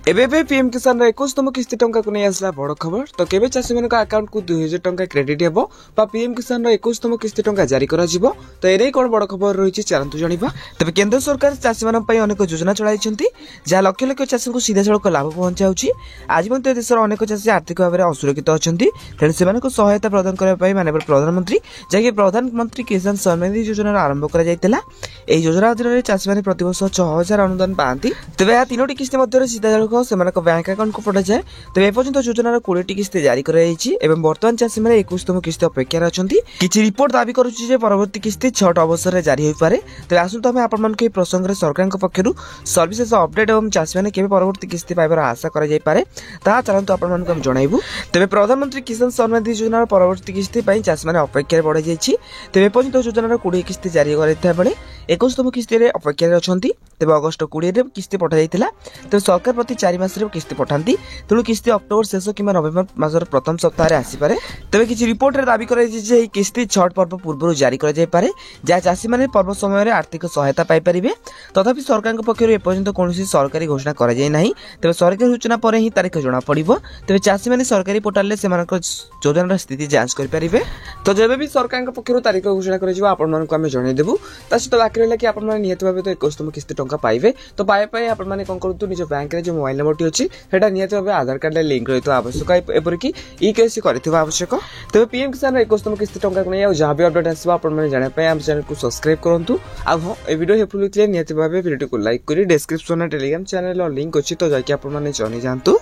एबे पीएम किसान 21तम किस्ती टंका को नहीं आसला बड़ खबर। तो केबे चाषी मान अकाउंट को 2000 टंका क्रेडिट हेबो बा पीएम किसान 21तम किस्ती टंका जारी करा जिवो। तो एने कोन बड़ खबर रहिछि चलंतु जानिबा। तबे केंद्र सरकार चाषी मान पई अनेक योजना चलाइछंती जा लक्ष लक्ष चाषी को सीधा सड़क लाभ पहुंचाउछि। आज मते देशर अनेक चाषी आर्थिक भाव में असुरक्षित अछंती, तेन सेमान को सहायता प्रदान करबा पई माननीय प्रधानमंत्री जाके प्रधानमंत्री किसान सम्मान निधि योजना आरंभ करा जायतिला। एही योजना अधीन चाषी मान प्रति वर्ष 6000 अनुदान पांती। तबे या तीनोटी किस्ती मध्ये सीधा सड़क सेमानक बैंक अकाउंट को पठा जाए। तबे एपर्यंत योजनार 20 किस्ती जारी कराई एवं वर्तमान चाषी मैंने 21तम किस्ती अपेक्षा अच्छी। किछि रिपोर्ट दाबी करुछि जे परवर्ती किस्ती 6 अवसर में जारी हो पारे। तबे आसंतु आमे आपण मानक प्रसंग रे सरकार पक्षरु सर्विसेस अपडेट एवं चाषी मैंने केबे परवर्ती किस्ती पाइबार आशा करा जाय पारे ता चलंतु आपण मानक हम जणाइबु। तबे प्रधानमंत्री किसान सम्मान निधि योजनार परवर्ती किस्ती पई चाषी मैंने अपेक्षा बढ़ाई जायछि। तबे एपर्यंत योजनार 20 किस्ती जारी करैथा बेले 21तम किस्ती रे अपेक्षा रे अछंती। तबे अगस्त 20 रे किस्ती पठा जायतिला। तबे सरकार प्रति 4 मास रे किस्ती पठांती, तेणु किस्ती अक्टोबर शेष कि नवेम्बर मासर प्रथम सप्ताह आसीपे। तेज किसी रिपोर्ट रे दाबी कर किस्ती छठ पर्व पूर्व जारी कर जहाँ चाषी मैंने पर्व समय आर्थिक सहायता पाइपर। तथापि सरकार पक्षर एपर्यंत कौन सरकारी घोषणा कर तेज सरकारी सूचना पर ही तारीख जना पड़। तेज चाषी मैंने सरकारी पोर्टाल से योजनार स्थिति जांच करेंगे। तो जब भी सरकार पक्षर तारीख घोषणा कर जनईदेवु। सहित बाकी रहा कि आप निहत भाव तो 21तम किस्ती टंका पाइबे। तो पाइबा आपने कौन करूँ निज बैंक में जो मोबाइल नंबर अच्छी सेटा निहत भाव आधार कार्ड लिंक रही आवश्यक एपरिक ईकेसी करथिबा आवश्यक। तबे पीएम किसान 21तम किस्ती टंका को नहीं जहाँ भी अपडेट आसबा आपण माने जाने पे हम चैनल को सब्सक्राइब करंतु। आ हां ए वीडियो हेल्पफुल होतले निहत भाव वीडियो को लाइक करी डिस्क्रिप्शन टेलीग्राम चैनल लिंक अछि तो जाके आपण माने जानि जानतु।